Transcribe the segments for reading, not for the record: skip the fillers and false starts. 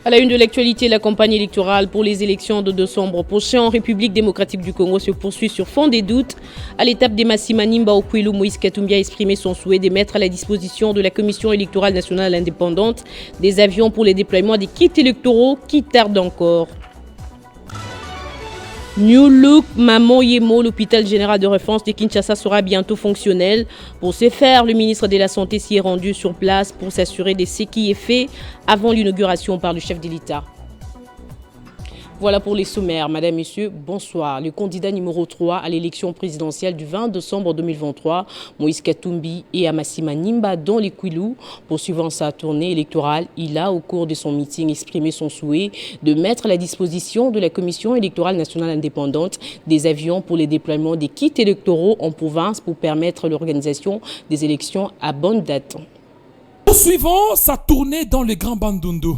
À la une de l'actualité, la campagne électorale pour les élections de décembre prochain en République démocratique du Congo se poursuit sur fond des doutes. À l'étape des Massimanimba au Kwilu, Moïse Katumbi a exprimé son souhait de mettre à la disposition de la Commission électorale nationale indépendante des avions pour les déploiements des kits électoraux qui tardent encore. New Look Maman Yemo, l'hôpital général de référence de Kinshasa sera bientôt fonctionnel. Pour ce faire, le ministre de la Santé s'y est rendu sur place pour s'assurer de ce qui est fait avant l'inauguration par le chef de l'État. Voilà pour les sommaires. Madame, Messieurs, bonsoir. Le candidat numéro 3 à l'élection présidentielle du 20 décembre 2023, Moïse Katumbi et Amassima Nimba dans les Kwilu. Poursuivant sa tournée électorale, il a, au cours de son meeting, exprimé son souhait de mettre à la disposition de la Commission électorale nationale indépendante des avions pour les déploiements des kits électoraux en province pour permettre l'organisation des élections à bonne date. Poursuivant sa tournée dans le Grand Bandundu,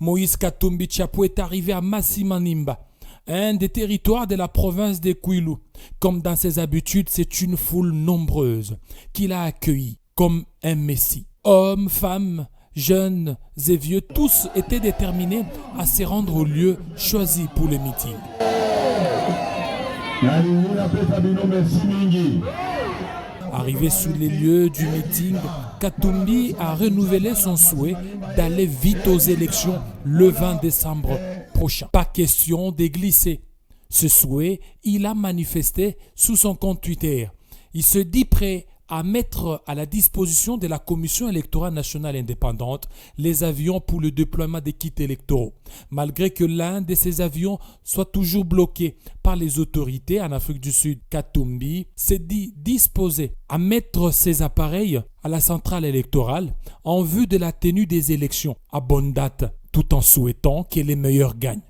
Moïse Katumbi Tchapou est arrivé à Massimanimba, un des territoires de la province de Kwilu. Comme dans ses habitudes, c'est une foule nombreuse qu'il a accueilli comme un messie. Hommes, femmes, jeunes et vieux, tous étaient déterminés à se rendre au lieu choisi pour le meeting. Arrivé sur les lieux du meeting, Katumbi a renouvelé son souhait d'aller vite aux élections le 20 décembre prochain. Pas question de glisser. Ce souhait, il a manifesté sous son compte Twitter. Il se dit prêt à mettre à la disposition de la Commission électorale nationale indépendante les avions pour le déploiement des kits électoraux. Malgré que l'un de ces avions soit toujours bloqué par les autorités en Afrique du Sud, Katumbi s'est dit disposé à mettre ses appareils à la centrale électorale en vue de la tenue des élections à bonne date, tout en souhaitant que les meilleurs gagnent.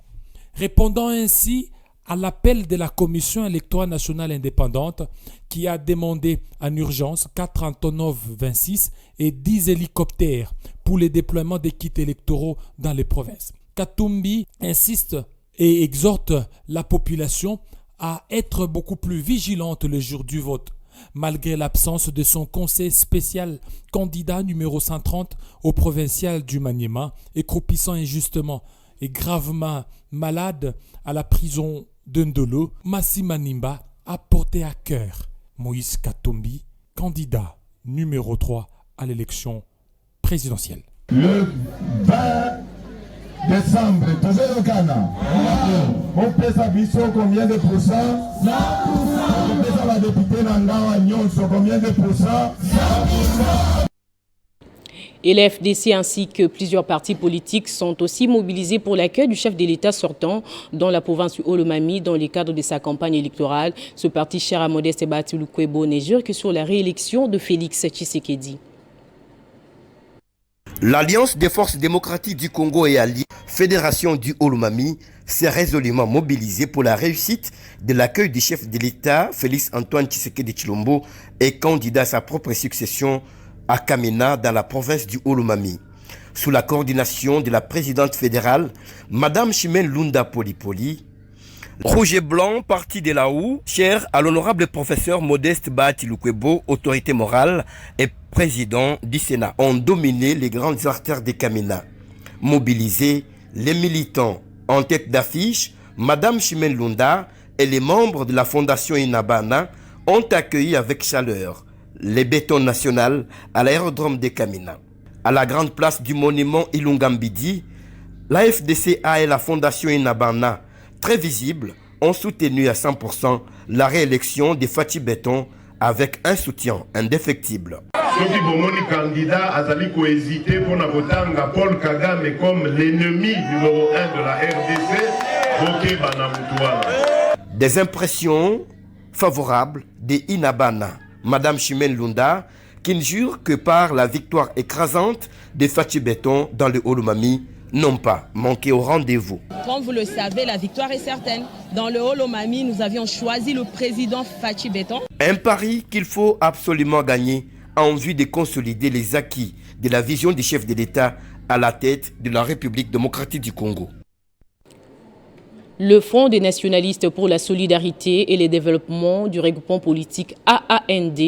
Répondant ainsi à l'appel de la Commission électorale nationale indépendante qui a demandé en urgence 4 Antonov 26 et 10 hélicoptères pour le déploiement des kits électoraux dans les provinces. Katumbi insiste et exhorte la population à être beaucoup plus vigilante le jour du vote. Malgré l'absence de son conseil spécial candidat numéro 130 au provincial du Maniema et croupissant injustement et gravement malade à la prison de Ndolo, Massimanimba a porté à cœur Moïse Katumbi, candidat numéro 3 à l'élection présidentielle. Le 20 décembre, toujours au Ghana. On peut s'avisser combien de pourcents? 100%. On peut la députée Nangawa Nyonso combien de pourcents? 100%. Et la FDC ainsi que plusieurs partis politiques sont aussi mobilisés pour l'accueil du chef de l'État sortant dans la province du Olomami dans le cadre de sa campagne électorale. Ce parti cher à Modeste Batulukwebo ne jure que sur la réélection de Félix Tshisekedi. L'Alliance des forces démocratiques du Congo et alliée Fédération du Olomami s'est résolument mobilisée pour la réussite de l'accueil du chef de l'État, Félix Antoine Tshisekedi Tshilombo, et candidat à sa propre succession à Kamena, dans la province du Olomami. Sous la coordination de la présidente fédérale, Madame Chimène Lunda Polipoli, Roger Blanc, parti de la OU, cher à l'honorable professeur Modeste Batulukwebo, autorité morale et président du Sénat, ont dominé les grandes artères de Kamena. Mobilisés, les militants en tête d'affiche, Madame Chimène Lunda et les membres de la Fondation Inabana ont accueilli avec chaleur les bétons nationaux à l'aérodrome de Kamena. À la grande place du monument Ilungambidi, la FDCA et la Fondation Inabana, très visibles, ont soutenu à 100% la réélection de Fachi Béton avec un soutien indéfectible. Soki bomoni candidat azali ko hésiter pour nabotanga Paul Kagame comme l'ennemi numéro 1 de la RDC, boké banamutuana. Des impressions favorables de Inabana. Madame Chimène Lunda, qui ne jure que par la victoire écrasante de Fachi Béton dans le Olomami, n'ont pas manqué au rendez-vous. Comme vous le savez, la victoire est certaine. Dans le Olomami, nous avions choisi le président Fachi Béton. Un pari qu'il faut absolument gagner en vue de consolider les acquis de la vision du chef de l'État à la tête de la République démocratique du Congo. Le Front des nationalistes pour la solidarité et le développement du regroupement politique AAND,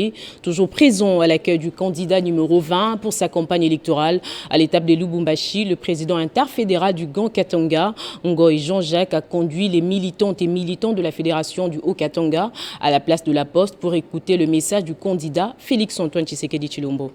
toujours présent à l'accueil du candidat numéro 20 pour sa campagne électorale à l'étape de Lubumbashi, le président interfédéral du Grand-Katanga, Ngoy Jean-Jacques, a conduit les militantes et militants de la fédération du Haut-Katanga à la place de la Poste pour écouter le message du candidat Félix-Antoine Tshisekedi Tshilombo.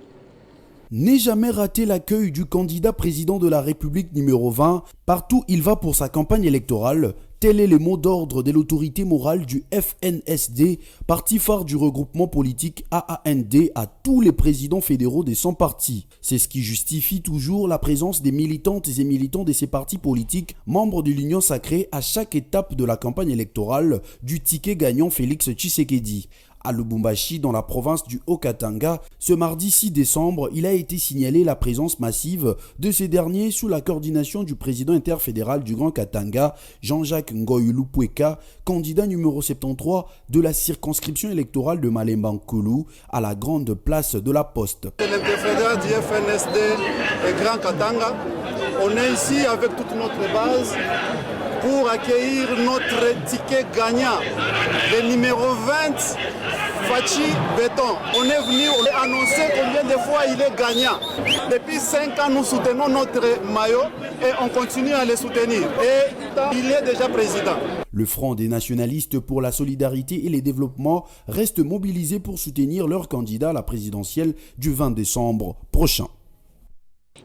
N'est jamais raté l'accueil du candidat président de la République numéro 20. Partout il va pour sa campagne électorale. Tel est le mot d'ordre de l'autorité morale du FNSD, parti phare du regroupement politique AAND, à tous les présidents fédéraux des 100 partis. C'est ce qui justifie toujours la présence des militantes et militants de ces partis politiques, membres de l'Union sacrée, à chaque étape de la campagne électorale du ticket gagnant Félix Tshisekedi. À Lubumbashi, dans la province du Haut-Katanga, ce mardi 6 décembre, il a été signalé la présence massive de ces derniers sous la coordination du président interfédéral du Grand Katanga, Jean-Jacques Ngoy Lupweka, candidat numéro 73 de la circonscription électorale de Malemba-Nkulu à la grande place de la Poste. L'interfédéral du FNSD et Grand Katanga, on est ici avec toute notre base pour accueillir notre ticket gagnant, le numéro 20, Fachi Béton. On est venu annoncer combien de fois il est gagnant. Depuis 5 ans, nous soutenons notre maillot et on continue à le soutenir. Et il est déjà président. Le Front des nationalistes pour la solidarité et le développement reste mobilisé pour soutenir leur candidat à la présidentielle du 20 décembre prochain.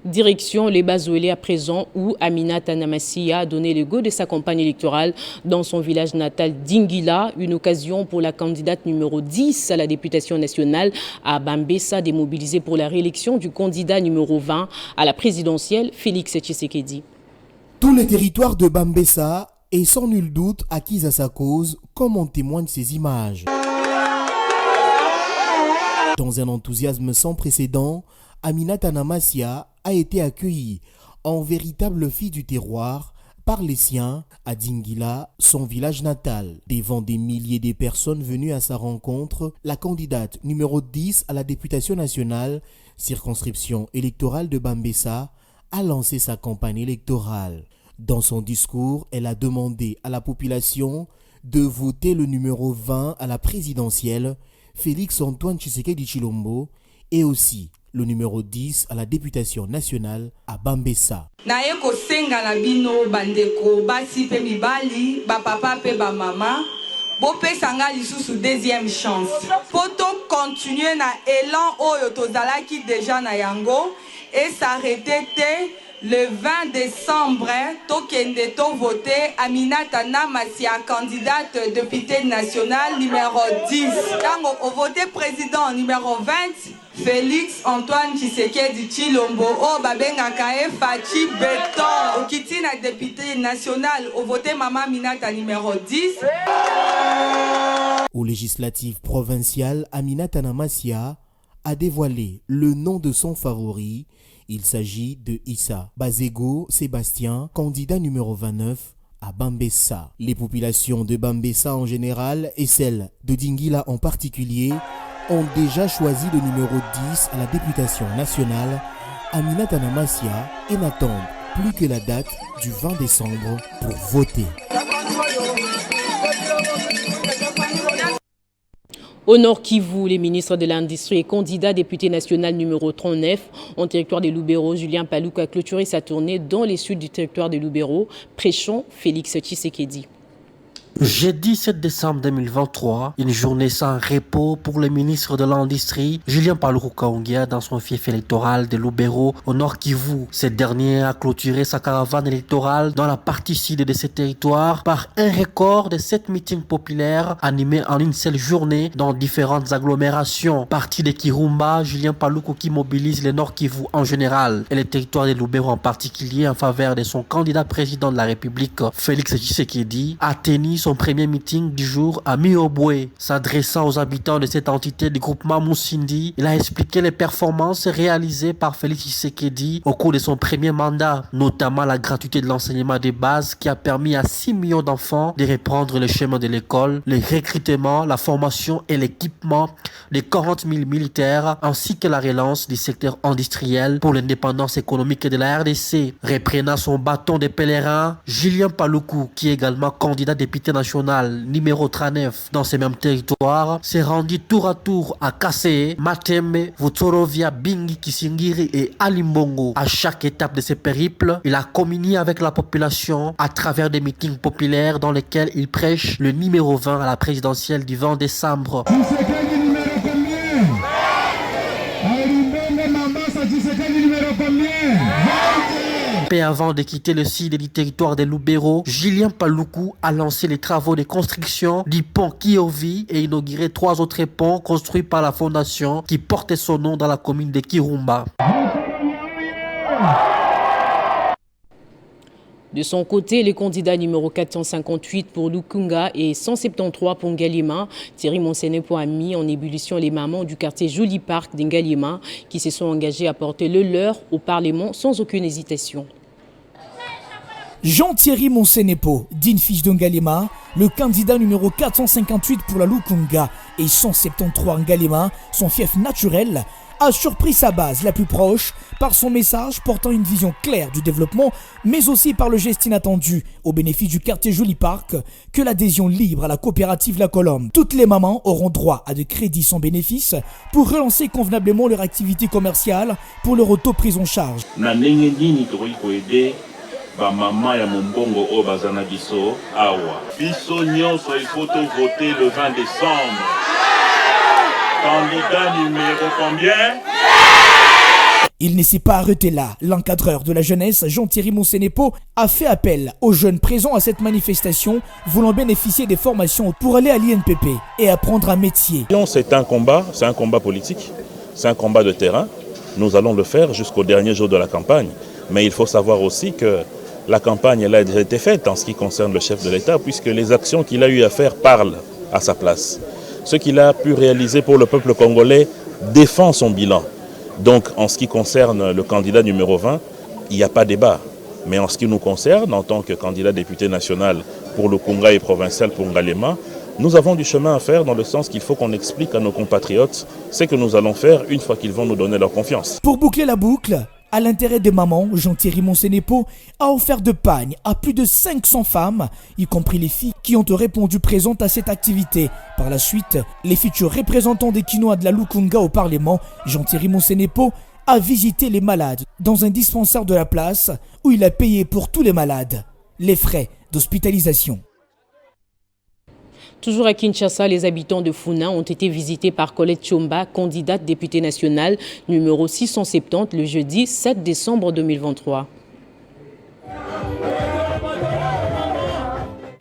Direction les Bazouélé à présent où Aminata Namassia a donné le go de sa campagne électorale dans son village natal d'Ingila, une occasion pour la candidate numéro 10 à la députation nationale à Bambessa de mobiliser pour la réélection du candidat numéro 20 à la présidentielle, Félix Tshisekedi. Tout le territoire de Bambessa est sans nul doute acquis à sa cause, comme en témoignent ces images. Dans un enthousiasme sans précédent, Aminata Namassia a été accueillie en véritable fille du terroir par les siens à Dingila, son village natal. Devant des milliers de personnes venues à sa rencontre, la candidate numéro 10 à la députation nationale, circonscription électorale de Bambessa, a lancé sa campagne électorale. Dans son discours, elle a demandé à la population de voter le numéro 20 à la présidentielle, Félix-Antoine Tshisekedi Tshilombo, et aussi le numéro 10 à la députation nationale à Bambessa. Naye kosenga na bino bandeko basi pe mibali ba papa pe ba mama bopesanga lisusu deuxième chance poto continuer na élan oyo tozalaki déjà na yango et s'arrêter le 20 décembre tokende to voter Aminata Namassia candidate députée nationale numéro 10 tango au voter président numéro 20 Félix-Antoine Tshisekedi Tshilombo, o babengaka e Fachi Béton, okiti na député national, au voté Mama Aminata numéro 10. Aux législatives provinciales, Aminata Namassia a dévoilé le nom de son favori. Il s'agit de Issa Bazego Sébastien, candidat numéro 29 à Bambessa. Les populations de Bambessa en général et celles de Dingila en particulier ont déjà choisi le numéro 10 à la députation nationale, Aminata Namassia, et n'attendent plus que la date du 20 décembre pour voter. Au Nord Kivu, les ministres de l'Industrie et candidats député national numéro 39 en territoire des Lubero, Julien Paluku a clôturé sa tournée dans les sud du territoire des Lubero, prêchant Félix Tshisekedi. Jeudi 7 décembre 2023, une journée sans repos pour le ministre de l'Industrie, Julien Paluku Kahongya, dans son fief électoral de Lubero, au Nord Kivu. Cette dernière a clôturé sa caravane électorale dans la partie sud de ce territoire par un record de 7 meetings populaires animés en une seule journée dans différentes agglomérations. Parti de Kirumba, Julien Paluku qui mobilise le Nord Kivu en général et le territoire de Lubero en particulier en faveur de son candidat président de la République, Félix Tshisekedi, a tenu son premier meeting du jour à Miobwe. S'adressant aux habitants de cette entité du groupement Moussindi, il a expliqué les performances réalisées par Félix Tshisekedi au cours de son premier mandat, notamment la gratuité de l'enseignement de base qui a permis à 6 millions d'enfants de reprendre le chemin de l'école, le recrutement, la formation et l'équipement de 40 000 militaires, ainsi que la relance du secteur industriel pour l'indépendance économique de la RDC. Reprenant son bâton de pèlerin, Julien Paluku, qui est également candidat député national numéro 39 dans ces mêmes territoires, s'est rendu tour à tour à Kassé, Matembe, Vutsorovia, Bingi, Kisingiri et Alimbongo. À chaque étape de ce périple, il a communié avec la population à travers des meetings populaires dans lesquels il prêche le numéro 20 à la présidentielle du 20 décembre. Peu avant de quitter le site du territoire de Lubero, Julien Paluku a lancé les travaux de construction du pont Kiovi et inauguré 3 autres ponts construits par la fondation qui portait son nom dans la commune de Kirumba. De son côté, le candidat numéro 458 pour Lukunga et 173 pour Ngalima, Thierry Monsenepo a mis en ébullition les mamans du quartier Joli Park d'Ngalima qui se sont engagées à porter le leur au Parlement sans aucune hésitation. Jean-Thierry Monsenepo, digne fils de Ngalima, le candidat numéro 458 pour la Lukunga et 173 Ngalima, son fief naturel, a surpris sa base la plus proche par son message portant une vision claire du développement, mais aussi par le geste inattendu au bénéfice du quartier Joli Park que l'adhésion libre à la coopérative La Colombe. Toutes les mamans auront droit à des crédits sans bénéfice pour relancer convenablement leur activité commerciale pour leur auto-prise en charge. Ba maman ya mombongo o bazana biso awa biso nyonso il faut voter le 20 décembre. Candidat numéro combien? Il ne s'est pas arrêté là. L'encadreur de la jeunesse, Jean-Thierry Monsenepo, a fait appel aux jeunes présents à cette manifestation voulant bénéficier des formations pour aller à l'INPP et apprendre un métier. C'est un combat politique, c'est un combat de terrain. Nous allons le faire jusqu'au dernier jour de la campagne. Mais il faut savoir aussi que la campagne elle a déjà été faite en ce qui concerne le chef de l'État, puisque les actions qu'il a eu à faire parlent à sa place. Ce qu'il a pu réaliser pour le peuple congolais défend son bilan. Donc en ce qui concerne le candidat numéro 20, il n'y a pas débat. Mais en ce qui nous concerne, en tant que candidat député national pour le Conga et provincial pour Ngalema, nous avons du chemin à faire dans le sens qu'il faut qu'on explique à nos compatriotes ce que nous allons faire une fois qu'ils vont nous donner leur confiance. Pour boucler la boucle, à l'intérêt des mamans, Jean-Thierry Monsenepo a offert de pagne à plus de 500 femmes, y compris les filles qui ont répondu présentes à cette activité. Par la suite, les futurs représentants des Quinois de la Lukunga au Parlement, Jean-Thierry Monsenepo a visité les malades dans un dispensaire de la place où il a payé pour tous les malades les frais d'hospitalisation. Toujours à Kinshasa, les habitants de Funa ont été visités par Colette Chomba, candidate députée nationale numéro 670 le jeudi 7 décembre 2023.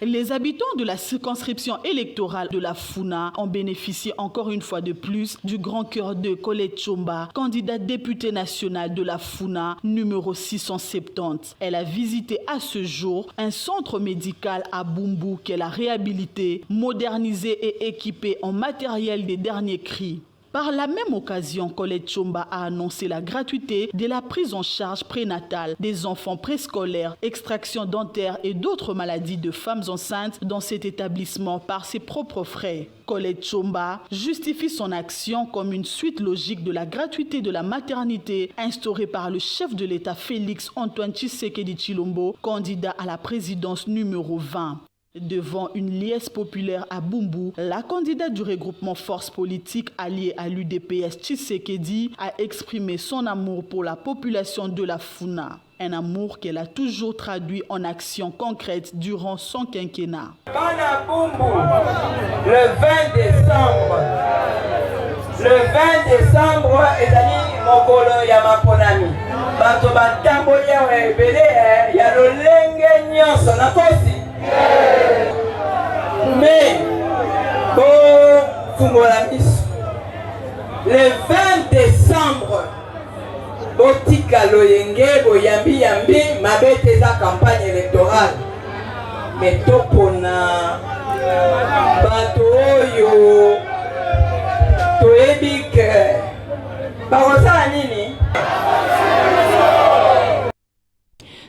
Les habitants de la circonscription électorale de la Funa ont bénéficié encore une fois de plus du grand cœur de Colette Chomba, candidate députée nationale de la Funa numéro 670. Elle a visité à ce jour un centre médical à Bumbu qu'elle a réhabilité, modernisé et équipé en matériel des derniers cris. Par la même occasion, Colette Chomba a annoncé la gratuité de la prise en charge prénatale des enfants préscolaires, extraction dentaire et d'autres maladies de femmes enceintes dans cet établissement par ses propres frais. Colette Chomba justifie son action comme une suite logique de la gratuité de la maternité instaurée par le chef de l'État Félix Antoine Tshisekedi Tshilombo, candidat à la présidence numéro 20. Devant une liesse populaire à Bumbu, la candidate du regroupement Force politique alliée à l'UDPS Tshisekedi a exprimé son amour pour la population de la Funa. Un amour qu'elle a toujours traduit en actions concrètes durant son quinquennat. Bana Bumbu, le 20 décembre, ezali mokolo ya maponami. Bato batamboli ya ebele ya lolenge nyonso na kosi. Mais, le 20 décembre, Botika Loyenge, Boyambi Yambi, Mabete sa campagne électorale. mais topona bato oyo toyebi ke bakosala nini.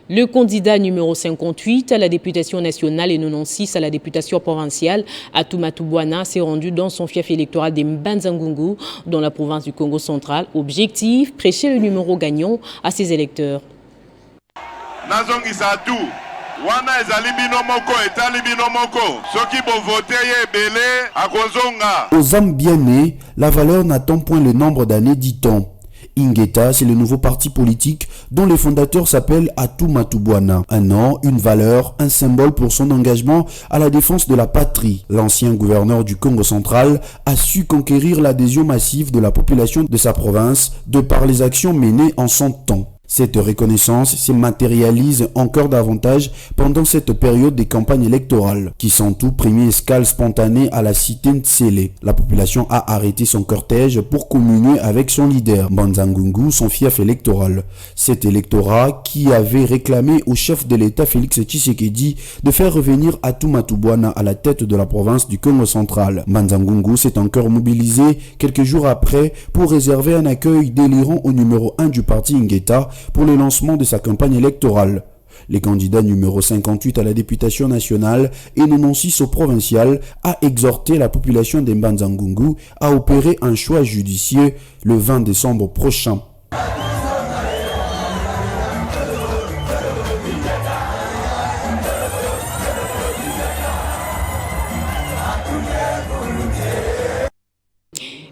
Le candidat numéro 58 à la députation nationale et 96 à la députation provinciale, Atumatu Bwana, s'est rendu dans son fief électoral de Mbanza-Ngungu, dans la province du Congo central. Objectif, prêcher le numéro gagnant à ses électeurs. Aux âmes bien nées, la valeur n'attend point le nombre d'années, dit-on. Ingeta, c'est le nouveau parti politique dont les fondateurs s'appellent Atumatu Bwana. Un nom, une valeur, un symbole pour son engagement à la défense de la patrie. L'ancien gouverneur du Congo central a su conquérir l'adhésion massive de la population de sa province de par les actions menées en son temps. Cette reconnaissance se matérialise encore davantage pendant cette période des campagnes électorales, qui sont tout premier escale spontanée à la cité Ntsele. La population a arrêté son cortège pour communier avec son leader, Mbanza-Ngungu, son fief électoral. Cet électorat qui avait réclamé au chef de l'État Félix Tshisekedi de faire revenir Atumatu Bwana à la tête de la province du Congo central. Mbanza-Ngungu s'est encore mobilisé quelques jours après pour réserver un accueil délirant au numéro 1 du parti Ingeta pour le lancement de sa campagne électorale. Les candidats numéro 58 à la députation nationale et 96 au provincial a exhorté la population de Mbanza-Ngungu à opérer un choix judicieux le 20 décembre prochain.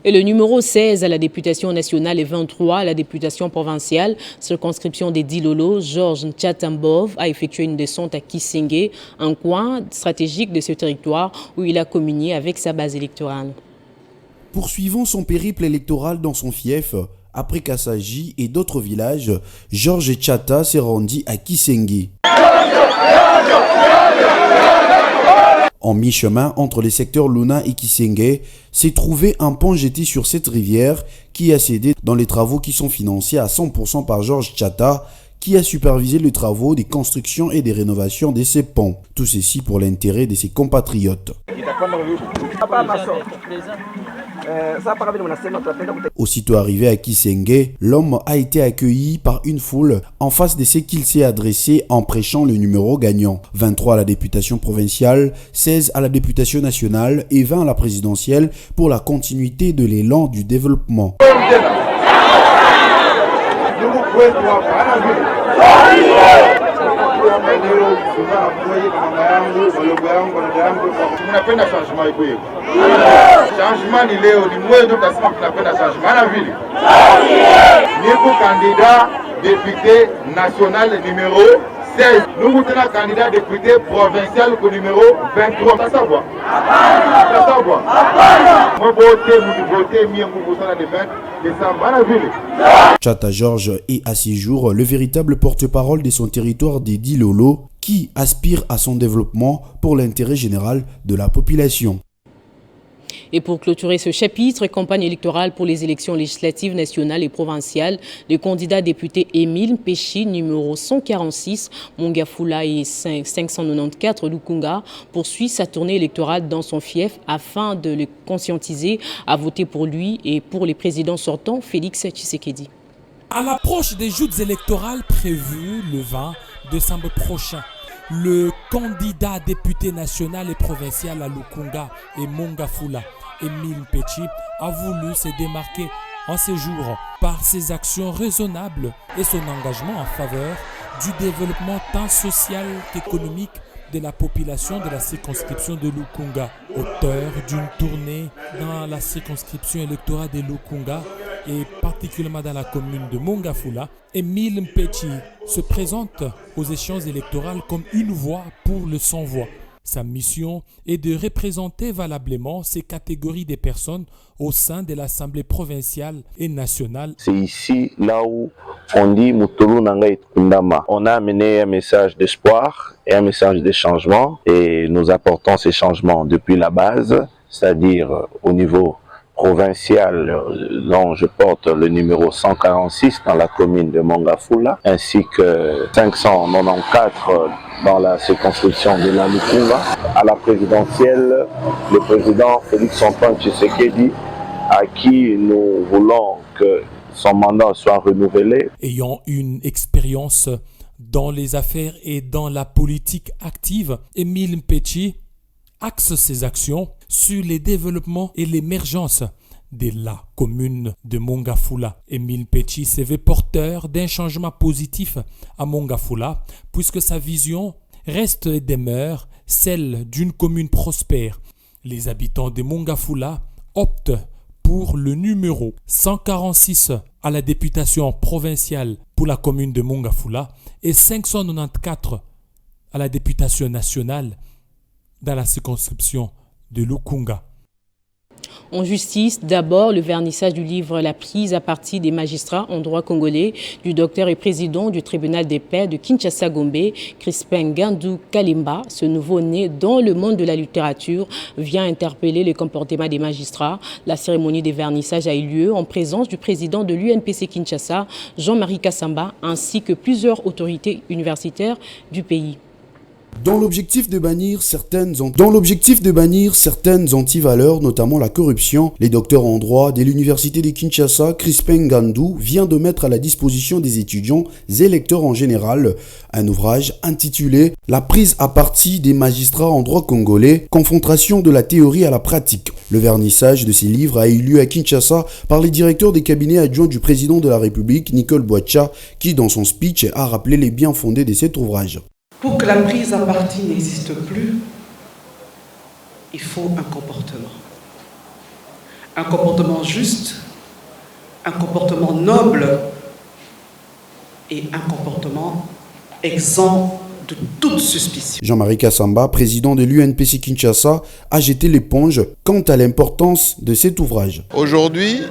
Et le numéro 16 à la députation nationale et 23 à la députation provinciale, circonscription des Dilolo, Georges Ntchatambov a effectué une descente à Kisenge, un coin stratégique de ce territoire où il a communié avec sa base électorale. Poursuivant son périple électoral dans son fief, après Kassaji et d'autres villages, Georges Tchata s'est rendu à Kisenge. En mi-chemin entre les secteurs Luna et Kisenge, s'est trouvé un pont jeté sur cette rivière qui a cédé dans les travaux qui sont financés à 100% par Georges Tchata, qui a supervisé les travaux des constructions et des rénovations de ces ponts. Tout ceci pour l'intérêt de ses compatriotes. Aussitôt arrivé à Kisenge, l'homme a été accueilli par une foule en face de ce qu'il s'est adressé en prêchant le numéro gagnant. 23 à la députation provinciale, 16 à la députation nationale et 20 à la présidentielle pour la continuité de l'élan du développement. Changement ni leo ni mwewe ndio tasema tunapenda changement na vile. Niko candidat député national numéro 16. Nous tena candidat député provincial au numéro 23. Ça savoir. Ça savoir. Moi voter mieux pour ça le 20 décembre na vile. Tchata Georges est à ce jour le véritable porte-parole de son territoire des Dilolo qui aspire à son développement pour l'intérêt général de la population. Et pour clôturer ce chapitre, campagne électorale pour les élections législatives nationales et provinciales, le candidat député Émile Mpéchi, numéro 146, Mongafula et 594 Lukunga, poursuit sa tournée électorale dans son fief afin de le conscientiser à voter pour lui et pour les présidents sortants, Félix Tshisekedi. À l'approche des joutes électorales prévues le 20 décembre prochain, le candidat député national et provincial à Lukunga et Mongafula, Émile Mpéchi, a voulu se démarquer en ces jours par ses actions raisonnables et son engagement en faveur du développement tant social qu'économique de la population de la circonscription de Lukunga. Auteur d'une tournée dans la circonscription électorale de Lukunga et particulièrement dans la commune de Mongafula, Émile Mpéchi se présente aux échéances électorales comme une voix pour le sans-voix. Sa mission est de représenter valablement ces catégories de personnes au sein de l'Assemblée provinciale et nationale. C'est ici, là où on dit Mutulu Nangai Kundama. On a amené un message d'espoir et un message de changement et nous apportons ces changements depuis la base, c'est-à-dire au niveau provincial dont je porte le numéro 146 dans la commune de Mongafula, ainsi que 594 dans la circonscription de la Lukunga. À la présidentielle, le président Félix Antoine Tshisekedi, à qui nous voulons que son mandat soit renouvelé. Ayant une expérience dans les affaires et dans la politique active, Émile Mpetshi axe ses actions sur les développements et l'émergence de la commune de Mongafula. Émile Mpetshi se veut porteur d'un changement positif à Mongafula, puisque sa vision reste et demeure celle d'une commune prospère. Les habitants de Mongafula optent pour le numéro 146 à la députation provinciale pour la commune de Mongafula et 594 à la députation nationale dans la circonscription de Lukunga. En justice, d'abord, le vernissage du livre La prise à partie des magistrats en droit congolais du docteur et président du tribunal des pairs de Kinshasa-Gombe, Crispin Ngandou Kalimba, ce nouveau-né dans le monde de la littérature, vient interpeller le comportement des magistrats. La cérémonie des vernissages a eu lieu en présence du président de l'UNPC Kinshasa, Jean-Marie Kassamba, ainsi que plusieurs autorités universitaires du pays. Dans l'objectif de bannir certaines antivaleurs, notamment la corruption, les docteurs en droit de l'université de Kinshasa, Crispin Ngandou, vient de mettre à la disposition des étudiants et lecteurs en général un ouvrage intitulé « La prise à partie des magistrats en droit congolais, confrontation de la théorie à la pratique ». Le vernissage de ces livres a eu lieu à Kinshasa par les directeurs des cabinets adjoints du président de la République, Nicole Boacha, qui dans son speech a rappelé les biens fondés de cet ouvrage. Pour que la prise à partie n'existe plus, il faut un comportement. Un comportement juste, un comportement noble et un comportement exempt de toute suspicion. Jean-Marie Kassamba, président de l'UNPC Kinshasa, a jeté l'éponge quant à l'importance de cet ouvrage. Aujourd'hui,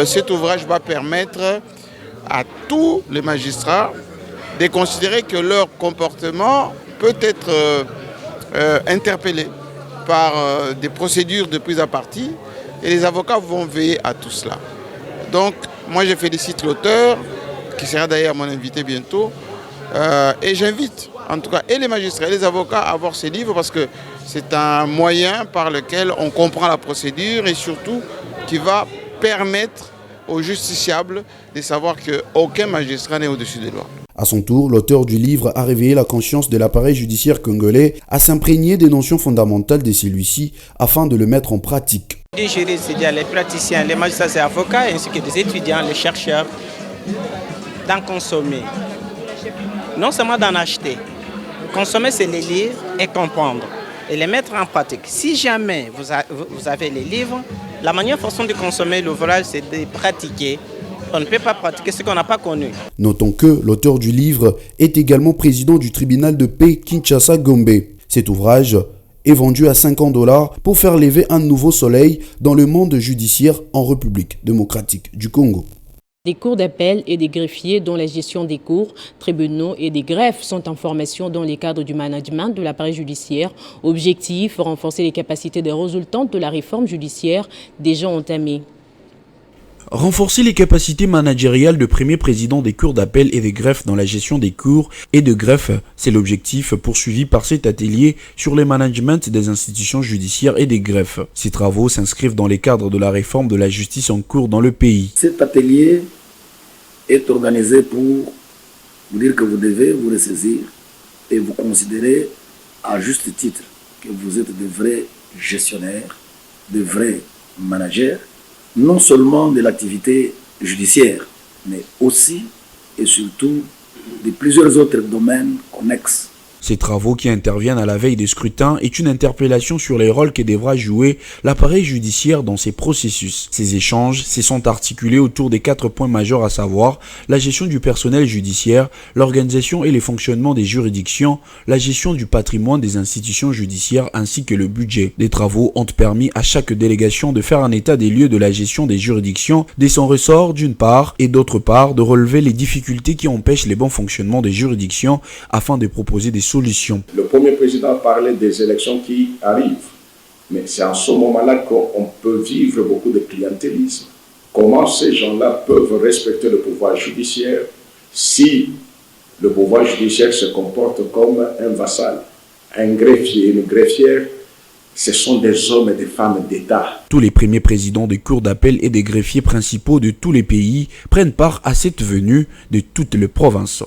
cet ouvrage va permettre à tous les magistrats de considérer que leur comportement peut être interpellé par des procédures de prise à partie et les avocats vont veiller à tout cela. Donc moi je félicite l'auteur, qui sera d'ailleurs mon invité bientôt, et j'invite en tout cas et les magistrats et les avocats à voir ces livres parce que c'est un moyen par lequel on comprend la procédure et surtout qui va permettre aux justiciables de savoir qu'aucun magistrat n'est au-dessus des lois. À son tour, l'auteur du livre a réveillé la conscience de l'appareil judiciaire congolais à s'imprégner des notions fondamentales de celui-ci afin de le mettre en pratique. Les juristes, c'est-à-dire les praticiens, les magistrats et avocats, ainsi que des étudiants, les chercheurs, d'en consommer. Non seulement d'en acheter. Consommer, c'est les lire et comprendre et les mettre en pratique. Si jamais vous avez les livres, la meilleure façon de consommer l'ouvrage, c'est de pratiquer. On ne peut pas pratiquer ce qu'on n'a pas connu. Notons que l'auteur du livre est également président du tribunal de paix Kinshasa-Gombe. Cet ouvrage est vendu à $50 pour faire lever un nouveau soleil dans le monde judiciaire en République démocratique du Congo. Des cours d'appel et des greffiers dont la gestion des cours, tribunaux et des greffes sont en formation dans les cadres du management de l'appareil judiciaire. Objectif, renforcer les capacités des résultantes de la réforme judiciaire déjà entamée. Renforcer les capacités managériales de premier président des cours d'appel et des greffes dans la gestion des cours et de greffes, c'est l'objectif poursuivi par cet atelier sur le management des institutions judiciaires et des greffes. Ces travaux s'inscrivent dans les cadres de la réforme de la justice en cours dans le pays. Cet atelier est organisé pour vous dire que vous devez vous ressaisir et vous considérer à juste titre que vous êtes de vrais gestionnaires, de vrais managers, non seulement de l'activité judiciaire, mais aussi et surtout de plusieurs autres domaines connexes. Ces travaux qui interviennent à la veille des scrutins est une interpellation sur les rôles que devra jouer l'appareil judiciaire dans ces processus. Ces échanges se sont articulés autour des 4 points majeurs à savoir la gestion du personnel judiciaire, l'organisation et les fonctionnements des juridictions, la gestion du patrimoine des institutions judiciaires ainsi que le budget. Des travaux ont permis à chaque délégation de faire un état des lieux de la gestion des juridictions, de son ressort d'une part et d'autre part de relever les difficultés qui empêchent les bons fonctionnements des juridictions afin de proposer des solutions. Le premier président parlait des élections qui arrivent, mais c'est en ce moment-là qu'on peut vivre beaucoup de clientélisme. Comment ces gens-là peuvent respecter le pouvoir judiciaire si le pouvoir judiciaire se comporte comme un vassal, un greffier, une greffière. Ce sont des hommes et des femmes d'État. Tous les premiers présidents des cours d'appel et des greffiers principaux de tous les pays prennent part à cette venue de toutes les provinces.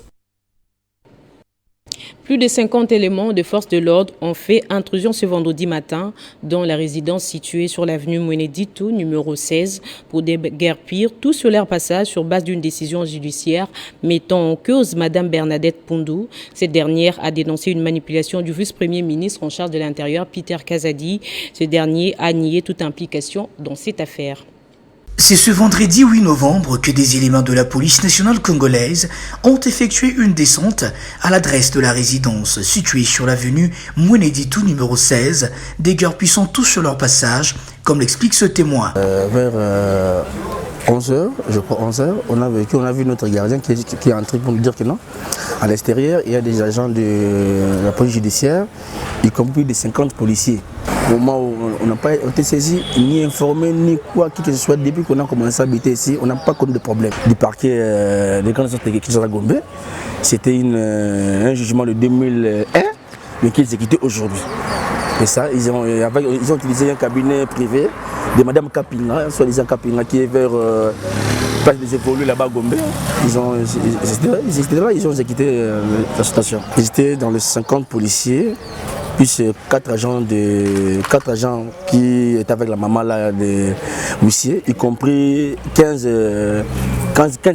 Plus de 50 éléments de force de l'ordre ont fait intrusion ce vendredi matin dans la résidence située sur l'avenue Mweneditu, numéro 16, pour déguerpir tout sur leur passage sur base d'une décision judiciaire mettant en cause Mme Bernadette Pondou. Cette dernière a dénoncé une manipulation du vice-premier ministre en charge de l'Intérieur, Peter Kazadi. Ce dernier a nié toute implication dans cette affaire. C'est ce vendredi 8 novembre que des éléments de la police nationale congolaise ont effectué une descente à l'adresse de la résidence située sur l'avenue Mweneditu numéro 16, déguerpissant tous sur leur passage, comme l'explique ce témoin. Vers 11h, je crois 11h, on a vu notre gardien qui est entré pour nous dire que non. À l'extérieur, il y a des agents de la police judiciaire, y compris des 50 policiers. Au moment où on n'a pas été saisi, ni informé, ni quoi que ce soit, depuis qu'on a commencé à habiter ici, on n'a pas connu de problème. Du parquet des grandes sortes de Kinshasa Gombe, c'était un jugement de 2001, mais qui est exécuté aujourd'hui. Et ça, ils ont utilisé un cabinet privé de Mme Kapinga, soi-disant Kapinga, qui est vers place des évolués là-bas à Gombe. Ils étaient là, ils ont exécuté la station. Ils étaient dans les 50 policiers. Puis 4 agents qui étaient avec la maman là, des huissiers, y compris 15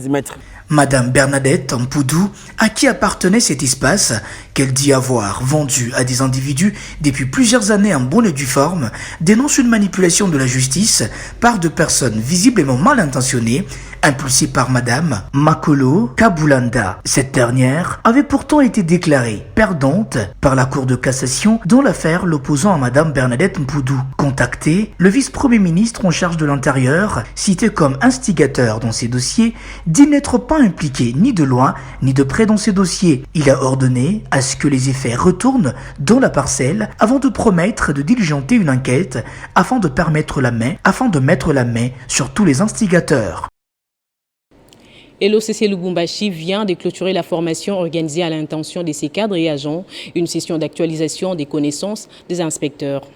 mètres. Madame Bernadette Mpudou, à qui appartenait cet espace qu'elle dit avoir vendu à des individus depuis plusieurs années en bonne et due forme, dénonce une manipulation de la justice par de personnes visiblement mal intentionnées, impulsée par Madame Makolo Kabulanda. Cette dernière avait pourtant été déclarée perdante par la Cour de cassation dans l'affaire l'opposant à Madame Bernadette Mpudou. Contacté, le vice-premier ministre en charge de l'Intérieur, cité comme instigateur dans ces dossiers, dit n'être pas impliqué ni de loin ni de près dans ces dossiers. Il a ordonné à ce que les effets retournent dans la parcelle avant de promettre de diligenter une enquête afin de mettre la main sur tous les instigateurs. Et l'OCC Lubumbashi vient de clôturer la formation organisée à l'intention de ses cadres et agents, une session d'actualisation des connaissances des inspecteurs.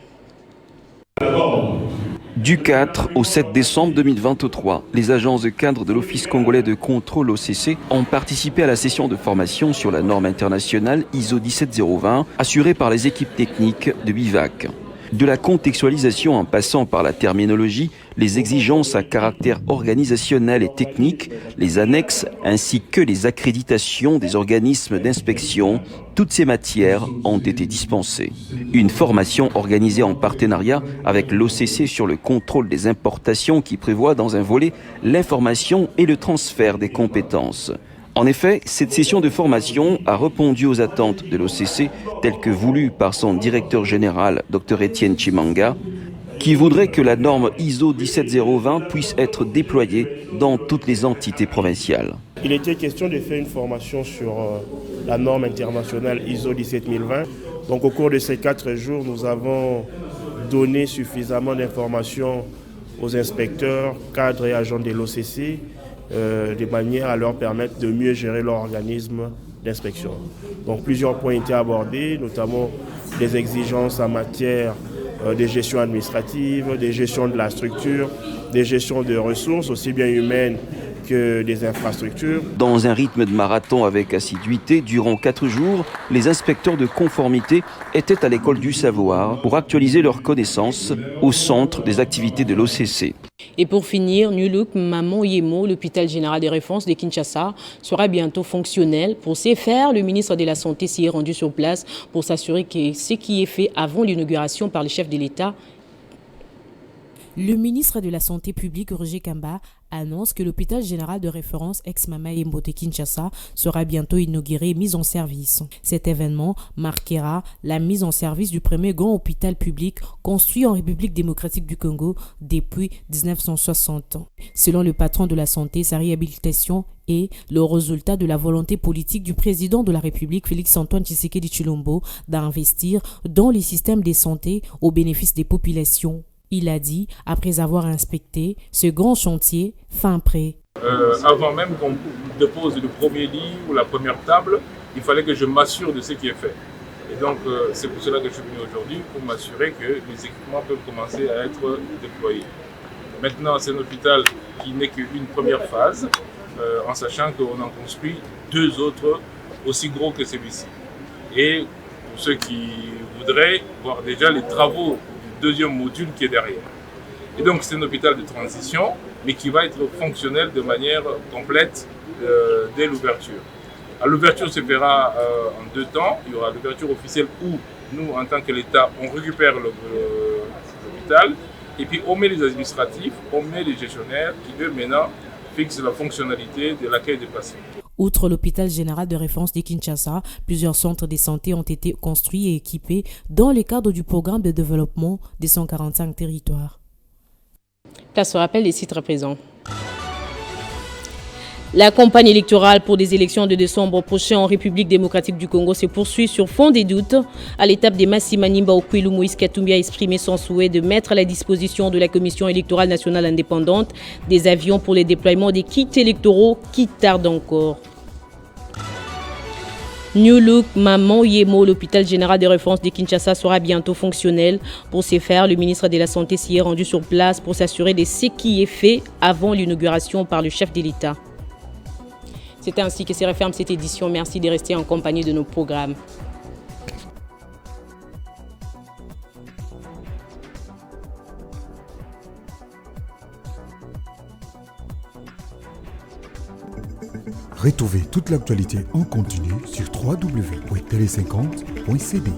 Du 4 au 7 décembre 2023, les agences de cadre de l'Office congolais de contrôle OCC ont participé à la session de formation sur la norme internationale ISO 17020 assurée par les équipes techniques de BIVAC. De la contextualisation en passant par la terminologie, les exigences à caractère organisationnel et technique, les annexes ainsi que les accréditations des organismes d'inspection, toutes ces matières ont été dispensées. Une formation organisée en partenariat avec l'OCC sur le contrôle des importations qui prévoit dans un volet l'information et le transfert des compétences. En effet, cette session de formation a répondu aux attentes de l'OCC telles que voulues par son directeur général, Dr Étienne Chimanga, qui voudrait que la norme ISO 17020 puisse être déployée dans toutes les entités provinciales. Il était question de faire une formation sur la norme internationale ISO 17020. Donc au cours de ces 4 jours, nous avons donné suffisamment d'informations aux inspecteurs, cadres et agents de l'OCC, de manière à leur permettre de mieux gérer leur organisme d'inspection. Donc plusieurs points étaient abordés, notamment des exigences en matière de gestion administrative, de gestion de la structure, de gestion de ressources, aussi bien humaines que des infrastructures. Dans un rythme de marathon avec assiduité, durant 4 jours, les inspecteurs de conformité étaient à l'école du savoir pour actualiser leurs connaissances au centre des activités de l'OCC. Et pour finir, Nuluk Maman Yemo, l'hôpital général de référence de Kinshasa, sera bientôt fonctionnel. Pour ce faire, le ministre de la Santé s'y est rendu sur place pour s'assurer que ce qui est fait avant l'inauguration par le chef de l'État. Le ministre de la Santé publique, Roger Kamba, annonce que l'hôpital général de référence ex-Mama Yembo de Kinshasa sera bientôt inauguré et mis en service. Cet événement marquera la mise en service du premier grand hôpital public construit en République démocratique du Congo depuis 1960. Selon le patron de la santé, sa réhabilitation est le résultat de la volonté politique du président de la République, Félix-Antoine Tshisekedi Tshilombo, d'investir dans les systèmes de santé au bénéfice des populations. Il a dit, après avoir inspecté ce grand chantier fin prêt. Avant même qu'on dépose le premier lit ou la première table, il fallait que je m'assure de ce qui est fait. Et donc, c'est pour cela que je suis venu aujourd'hui, pour m'assurer que les équipements peuvent commencer à être déployés. Maintenant, c'est un hôpital qui n'est qu'une première phase, en sachant qu'on en construit 2 autres aussi gros que celui-ci. Et pour ceux qui voudraient voir déjà les travaux du 2e module qui est derrière. Et donc, c'est un hôpital de transition, mais qui va être fonctionnel de manière complète dès l'ouverture. L'ouverture se fera en 2 temps. Il y aura l'ouverture officielle où nous, en tant que l'État, on récupère l'hôpital et puis on met les administratifs, on met les gestionnaires qui, eux, maintenant, fixent la fonctionnalité de l'accueil des patients. Outre l'hôpital général de référence de Kinshasa, plusieurs centres de santé ont été construits et équipés dans le cadre du programme de développement des 145 territoires. Place au rappel des titres présents. La campagne électorale pour des élections de décembre prochain en République démocratique du Congo se poursuit sur fond des doutes. À l'étape des Massi Manimba Okwilu, Moïse Katumbi a exprimé son souhait de mettre à la disposition de la Commission électorale nationale indépendante des avions pour les déploiements des kits électoraux qui tardent encore. New Look Maman Yemo, l'hôpital général de référence de Kinshasa sera bientôt fonctionnel. Pour ce faire, le ministre de la Santé s'y est rendu sur place pour s'assurer de ce qui est fait avant l'inauguration par le chef de l'État. C'est ainsi que se referme cette édition. Merci de rester en compagnie de nos programmes. Retrouvez toute l'actualité en continu sur www.tele50.cd.